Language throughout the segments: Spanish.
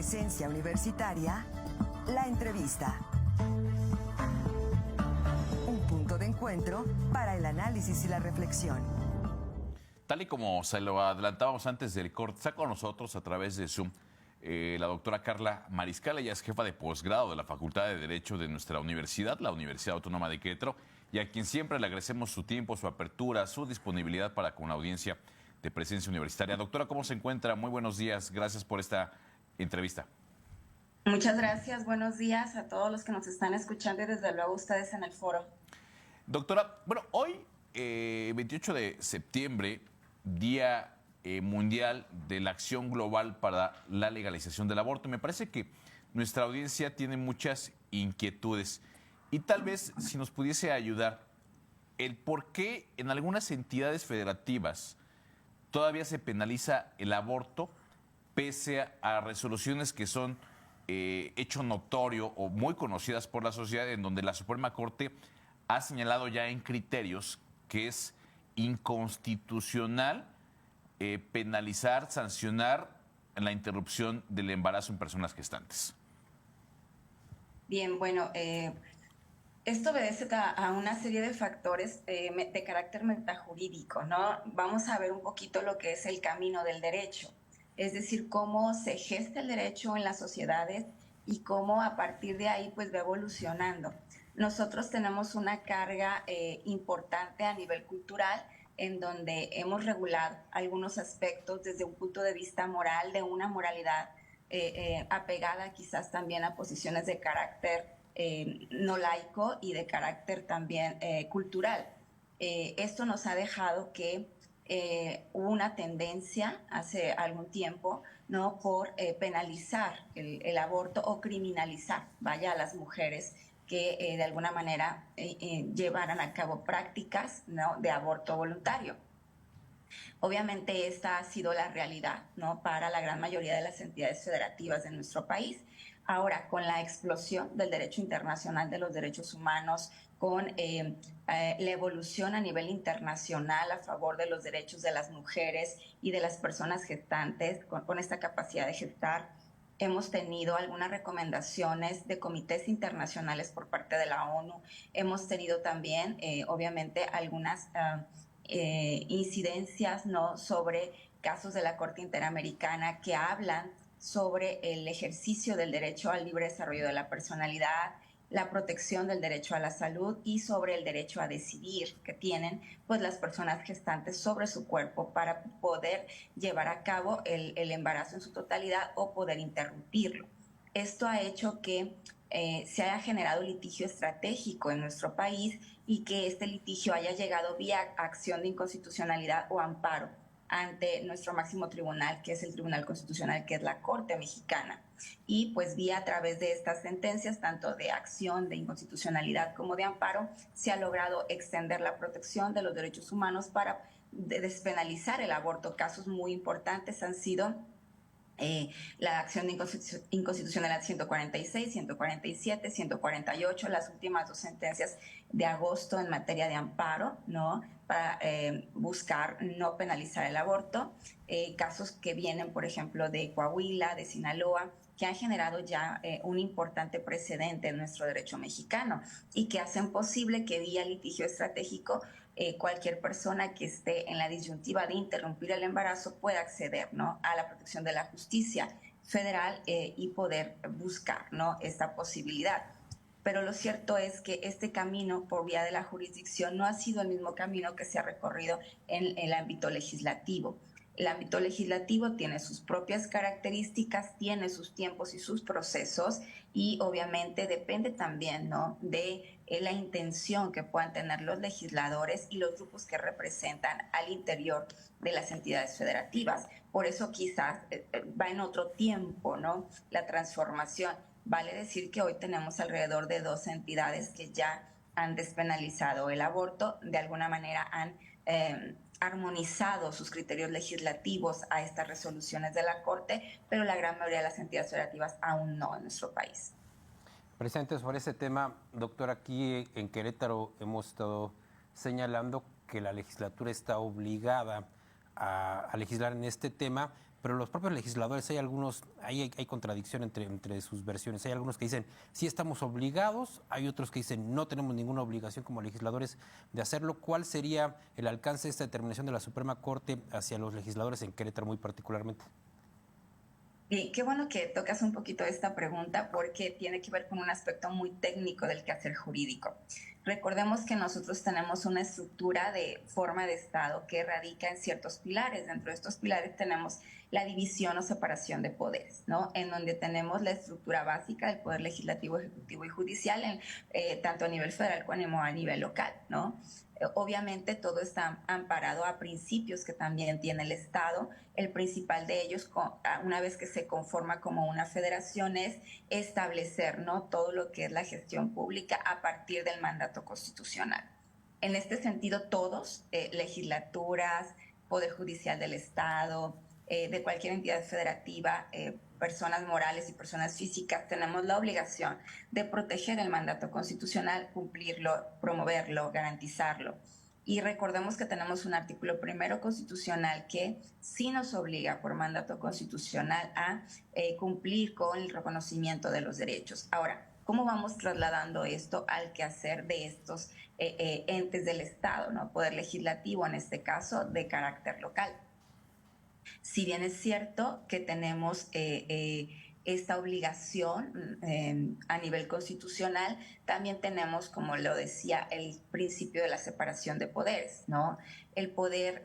Presencia Universitaria, la entrevista. Un punto de encuentro para el análisis y la reflexión. Tal y como se lo adelantábamos antes del corte, está con nosotros a través de Zoom la doctora Carla Mariscal. Ella es jefa de posgrado de la Facultad de Derecho de nuestra universidad, la Universidad Autónoma de Querétaro, y a quien siempre le agradecemos su tiempo, su apertura, su disponibilidad para con la audiencia de Presencia Universitaria. Doctora, ¿cómo se encuentra? Muy buenos días. Gracias por esta entrevista. Muchas gracias. Buenos días a todos los que nos están escuchando y desde luego ustedes en el foro. Doctora, bueno, hoy, 28 de septiembre, Día Mundial de la Acción Global para la Legalización del Aborto. Me parece que nuestra audiencia tiene muchas inquietudes y tal vez si nos pudiese ayudar el por qué en algunas entidades federativas todavía se penaliza el aborto pese a resoluciones que son hecho notorio o muy conocidas por la sociedad, en donde la Suprema Corte ha señalado ya en criterios que es inconstitucional penalizar, sancionar la interrupción del embarazo en personas gestantes. Bien, bueno, esto obedece a una serie de factores de carácter metajurídico, ¿no? Vamos a ver un poquito lo que es el camino del derecho, es decir, cómo se gesta el derecho en las sociedades y cómo a partir de ahí pues va evolucionando. Nosotros tenemos una carga importante a nivel cultural, en donde hemos regulado algunos aspectos desde un punto de vista moral, de una moralidad apegada quizás también a posiciones de carácter no laico y de carácter también cultural. Esto nos ha dejado que hubo una tendencia hace algún tiempo, ¿no?, por penalizar el aborto o criminalizar, vaya, a las mujeres que de alguna manera llevaran a cabo prácticas, ¿no?, de aborto voluntario. Obviamente esta ha sido la realidad, ¿no?, para la gran mayoría de las entidades federativas de nuestro país. Ahora, con la explosión del derecho internacional de los derechos humanos, con la evolución a nivel internacional a favor de los derechos de las mujeres y de las personas gestantes, con esta capacidad de gestar, hemos tenido algunas recomendaciones de comités internacionales por parte de la ONU. Hemos tenido también, obviamente, algunas incidencias, ¿no?, sobre casos de la Corte Interamericana que hablan sobre el ejercicio del derecho al libre desarrollo de la personalidad, la protección del derecho a la salud y sobre el derecho a decidir que tienen pues las personas gestantes sobre su cuerpo para poder llevar a cabo el embarazo en su totalidad o poder interrumpirlo. Esto ha hecho que se haya generado litigio estratégico en nuestro país y que este litigio haya llegado vía acción de inconstitucionalidad o amparo ante nuestro máximo tribunal, que es el Tribunal Constitucional, que es la Corte Mexicana. Y pues vía a través de estas sentencias, tanto de acción de inconstitucionalidad como de amparo, se ha logrado extender la protección de los derechos humanos para despenalizar el aborto. Casos muy importantes han sido la acción de inconstitucionalidad 146, 147, 148, las últimas dos sentencias de agosto en materia de amparo, ¿no?, para buscar no penalizar el aborto, casos que vienen, por ejemplo, de Coahuila, de Sinaloa, que han generado ya un importante precedente en nuestro derecho mexicano y que hacen posible que vía litigio estratégico cualquier persona que esté en la disyuntiva de interrumpir el embarazo pueda acceder, ¿no?, a la protección de la justicia federal y poder buscar, ¿no?, esta posibilidad. Pero lo cierto es que este camino por vía de la jurisdicción no ha sido el mismo camino que se ha recorrido en el ámbito legislativo. El ámbito legislativo tiene sus propias características, tiene sus tiempos y sus procesos y obviamente depende también, ¿no?, de la intención que puedan tener los legisladores y los grupos que representan al interior de las entidades federativas. Por eso quizás va en otro tiempo, ¿no?, la transformación. Vale decir que hoy tenemos alrededor de 12 entidades que ya han despenalizado el aborto, de alguna manera han armonizado sus criterios legislativos a estas resoluciones de la Corte, pero la gran mayoría de las entidades federativas aún no en nuestro país. Precisamente sobre ese tema, doctor, aquí en Querétaro hemos estado señalando que la legislatura está obligada a legislar en este tema, pero los propios legisladores, hay contradicción entre sus versiones. Hay algunos que dicen, sí estamos obligados, hay otros que dicen, no tenemos ninguna obligación como legisladores de hacerlo. ¿Cuál sería el alcance de esta determinación de la Suprema Corte hacia los legisladores en Querétaro muy particularmente? Y qué bueno que tocas un poquito esta pregunta porque tiene que ver con un aspecto muy técnico del quehacer jurídico. Recordemos que nosotros tenemos una estructura de forma de Estado que radica en ciertos pilares. Dentro de estos pilares tenemos la división o separación de poderes, ¿no? En donde tenemos la estructura básica del poder legislativo, ejecutivo y judicial, tanto a nivel federal como a nivel local, ¿no? Obviamente todo está amparado a principios que también tiene el Estado. El principal de ellos, una vez que se conforma como una federación, es establecer, ¿no?, todo lo que es la gestión pública a partir del mandato constitucional. En este sentido, todos, legislaturas, Poder Judicial del Estado, de cualquier entidad federativa, personas morales y personas físicas, tenemos la obligación de proteger el mandato constitucional, cumplirlo, promoverlo, garantizarlo. Y recordemos que tenemos un artículo primero constitucional que sí nos obliga por mandato constitucional a cumplir con el reconocimiento de los derechos. Ahora, ¿cómo vamos trasladando esto al quehacer de estos entes del Estado, ¿no? Poder legislativo, en este caso, de carácter local? Si bien es cierto que tenemos esta obligación a nivel constitucional, también tenemos, como lo decía, el principio de la separación de poderes, ¿no? El poder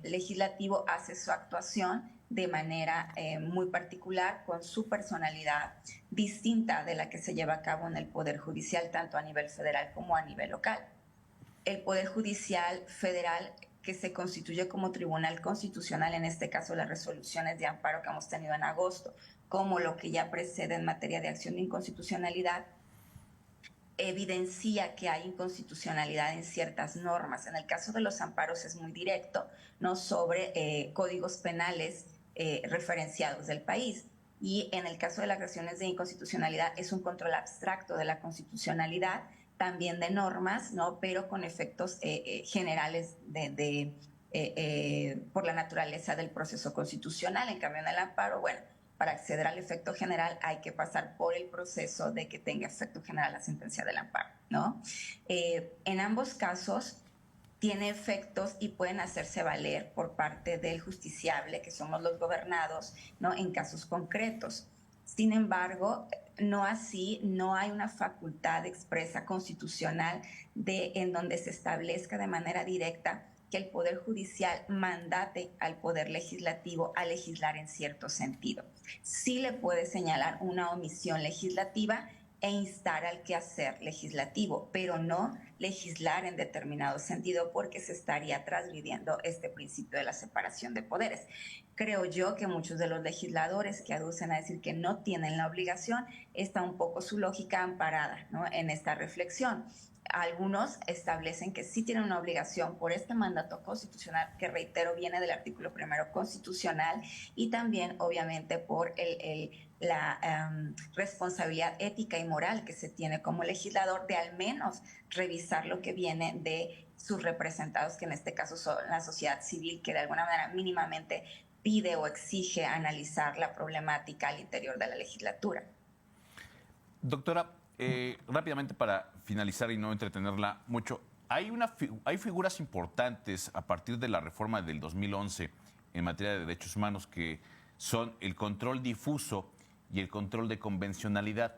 legislativo hace su actuación de manera muy particular, con su personalidad distinta de la que se lleva a cabo en el Poder Judicial, tanto a nivel federal como a nivel local. El Poder Judicial federal, que se constituye como tribunal constitucional, en este caso las resoluciones de amparo que hemos tenido en agosto, como lo que ya precede en materia de acción de inconstitucionalidad, evidencia que hay inconstitucionalidad en ciertas normas. En el caso de los amparos es muy directo, ¿no?, sobre códigos penales referenciados del país. Y en el caso de las acciones de inconstitucionalidad es un control abstracto de la constitucionalidad, también de normas, ¿no?, pero con efectos generales por la naturaleza del proceso constitucional. En cambio, en el amparo, bueno, para acceder al efecto general hay que pasar por el proceso de que tenga efecto general la sentencia del amparo, ¿no? En ambos casos tiene efectos y pueden hacerse valer por parte del justiciable, que somos los gobernados, ¿no?, en casos concretos. Sin embargo, no así, no hay una facultad expresa constitucional en donde se establezca de manera directa que el Poder Judicial mandate al Poder Legislativo a legislar en cierto sentido. Sí le puede señalar una omisión legislativa e instar al quehacer legislativo, pero no legislar en determinado sentido, porque se estaría transgrediendo este principio de la separación de poderes. Creo yo que muchos de los legisladores que aducen a decir que no tienen la obligación, está un poco su lógica amparada, ¿no?, en esta reflexión. Algunos establecen que sí tienen una obligación por este mandato constitucional, que reitero viene del artículo primero constitucional, y también obviamente por la responsabilidad ética y moral que se tiene como legislador de al menos revisar lo que viene de sus representados, que en este caso son la sociedad civil, que de alguna manera mínimamente pide o exige analizar la problemática al interior de la legislatura. Doctora, rápidamente para finalizar y no entretenerla mucho, hay figuras importantes a partir de la reforma del 2011 en materia de derechos humanos, que son el control difuso y el control de convencionalidad,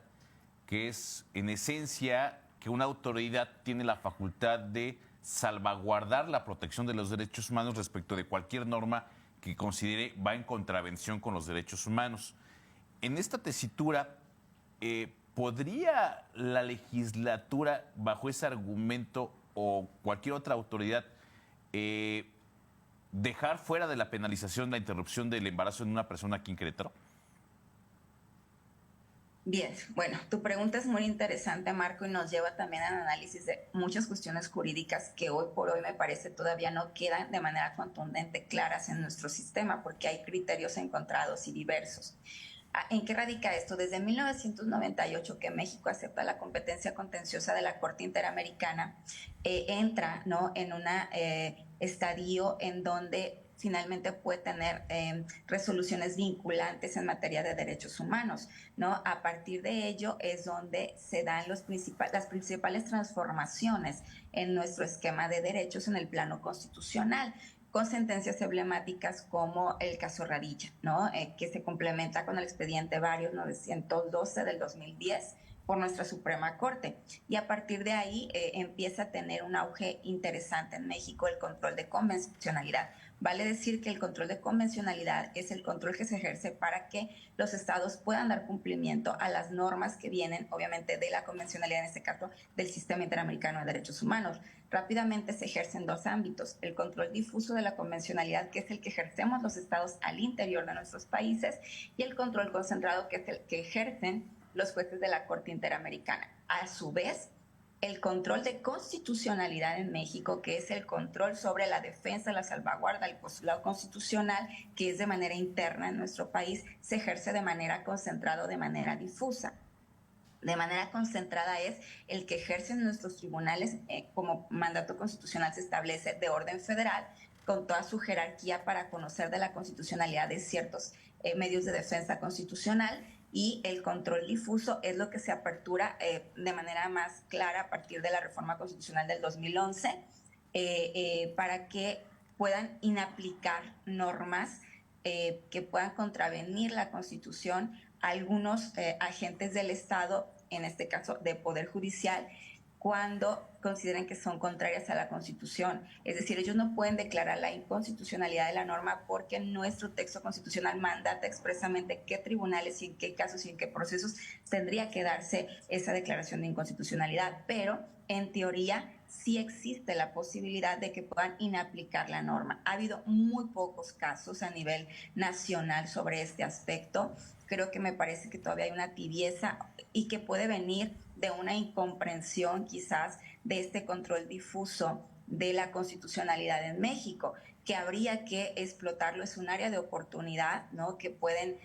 que es en esencia que una autoridad tiene la facultad de salvaguardar la protección de los derechos humanos respecto de cualquier norma que considere va en contravención con los derechos humanos. En esta tesitura, ¿podría la legislatura, bajo ese argumento, o cualquier otra autoridad, dejar fuera de la penalización la interrupción del embarazo en una persona aquí en Querétaro? Bien, bueno, tu pregunta es muy interesante, Marco, y nos lleva también al análisis de muchas cuestiones jurídicas que hoy por hoy me parece todavía no quedan de manera contundente claras en nuestro sistema, porque hay criterios encontrados y diversos. ¿En qué radica esto? Desde 1998, que México acepta la competencia contenciosa de la Corte Interamericana, entra, ¿no?, en un estadio en donde finalmente puede tener resoluciones vinculantes en materia de derechos humanos, ¿no? A partir de ello es donde se dan las principales transformaciones en nuestro esquema de derechos en el plano constitucional, con sentencias emblemáticas como el caso Radilla, ¿no? Que se complementa con el expediente Varios 912 del 2010 por nuestra Suprema Corte. Y a partir de ahí empieza a tener un auge interesante en México el control de convencionalidad. Vale decir que el control de convencionalidad es el control que se ejerce para que los estados puedan dar cumplimiento a las normas que vienen, obviamente, de la convencionalidad, en este caso, del Sistema Interamericano de Derechos Humanos. Rápidamente se ejerce en dos ámbitos: el control difuso de la convencionalidad, que es el que ejercemos los estados al interior de nuestros países, y el control concentrado, que es el que ejercen los jueces de la Corte Interamericana. A su vez, el control de constitucionalidad en México, que es el control sobre la defensa, la salvaguarda, el postulado constitucional, que es de manera interna en nuestro país, se ejerce de manera concentrada o de manera difusa. De manera concentrada es el que ejercen nuestros tribunales como mandato constitucional se establece de orden federal, con toda su jerarquía para conocer de la constitucionalidad de ciertos medios de defensa constitucional. Y el control difuso es lo que se apertura de manera más clara a partir de la reforma constitucional del 2011 para que puedan inaplicar normas que puedan contravenir la Constitución a algunos agentes del Estado, en este caso de Poder Judicial, cuando consideren que son contrarias a la Constitución. Es decir, ellos no pueden declarar la inconstitucionalidad de la norma porque nuestro texto constitucional mandata expresamente qué tribunales y en qué casos y en qué procesos tendría que darse esa declaración de inconstitucionalidad. Pero, en teoría, sí existe la posibilidad de que puedan inaplicar la norma. Ha habido muy pocos casos a nivel nacional sobre este aspecto. Creo que me parece que todavía hay una tibieza y que puede venir de una incomprensión quizás de este control difuso de la constitucionalidad en México, que habría que explotarlo. Es un área de oportunidad, ¿no? Que pueden,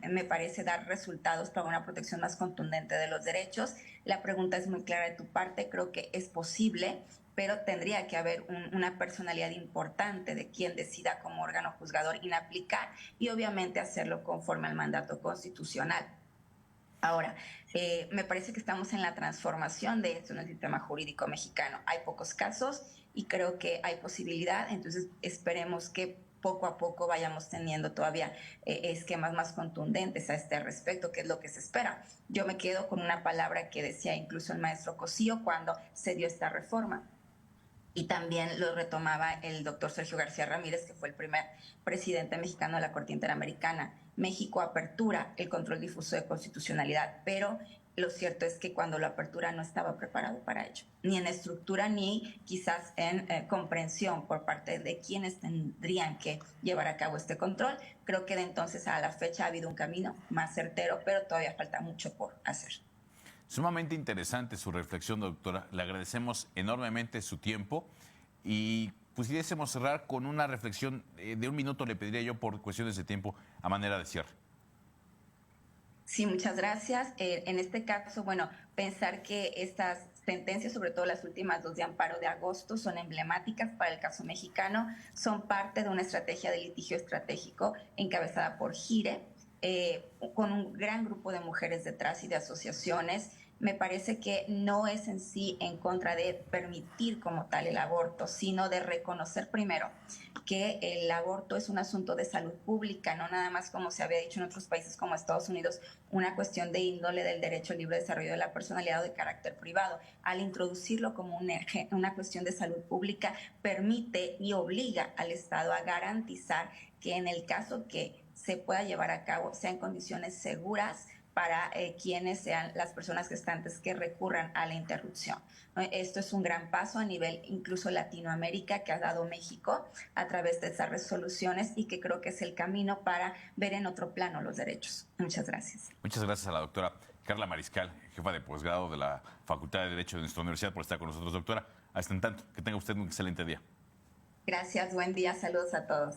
me parece, dar resultados para una protección más contundente de los derechos. La pregunta es muy clara de tu parte, creo que es posible, pero tendría que haber una personalidad importante de quien decida como órgano juzgador inaplicar y obviamente hacerlo conforme al mandato constitucional. Ahora, me parece que estamos en la transformación de esto en el sistema jurídico mexicano. Hay pocos casos y creo que hay posibilidad, entonces esperemos que poco a poco vayamos teniendo todavía esquemas más contundentes a este respecto, que es lo que se espera. Yo me quedo con una palabra que decía incluso el maestro Cosío cuando se dio esta reforma. Y también lo retomaba el doctor Sergio García Ramírez, que fue el primer presidente mexicano de la Corte Interamericana. México apertura el control difuso de constitucionalidad, pero lo cierto es que cuando lo apertura no estaba preparado para ello, ni en estructura ni quizás en comprensión por parte de quienes tendrían que llevar a cabo este control. Creo que de entonces a la fecha ha habido un camino más certero, pero todavía falta mucho por hacer. Sumamente interesante su reflexión, doctora. Le agradecemos enormemente su tiempo y pudiésemos cerrar con una reflexión de un minuto, le pediría yo, por cuestiones de tiempo, a manera de cierre. Sí, muchas gracias. En este caso, bueno, pensar que estas sentencias, sobre todo las últimas dos de amparo de agosto, son emblemáticas para el caso mexicano, son parte de una estrategia de litigio estratégico encabezada por GIRE, con un gran grupo de mujeres detrás y de asociaciones. Me parece que no es en sí en contra de permitir como tal el aborto, sino de reconocer primero que el aborto es un asunto de salud pública, no nada más, como se había dicho en otros países como Estados Unidos, una cuestión de índole del derecho al libre desarrollo de la personalidad o de carácter privado. Al introducirlo como una cuestión de salud pública, permite y obliga al Estado a garantizar que en el caso que se pueda llevar a cabo sea en condiciones seguras para quienes sean las personas gestantes que recurran a la interrupción. Esto es un gran paso a nivel incluso Latinoamérica que ha dado México a través de esas resoluciones y que creo que es el camino para ver en otro plano los derechos. Muchas gracias. Muchas gracias a la doctora Carla Mariscal, jefa de posgrado de la Facultad de Derecho de nuestra universidad, por estar con nosotros, doctora. Hasta en tanto, que tenga usted un excelente día. Gracias, buen día, saludos a todos.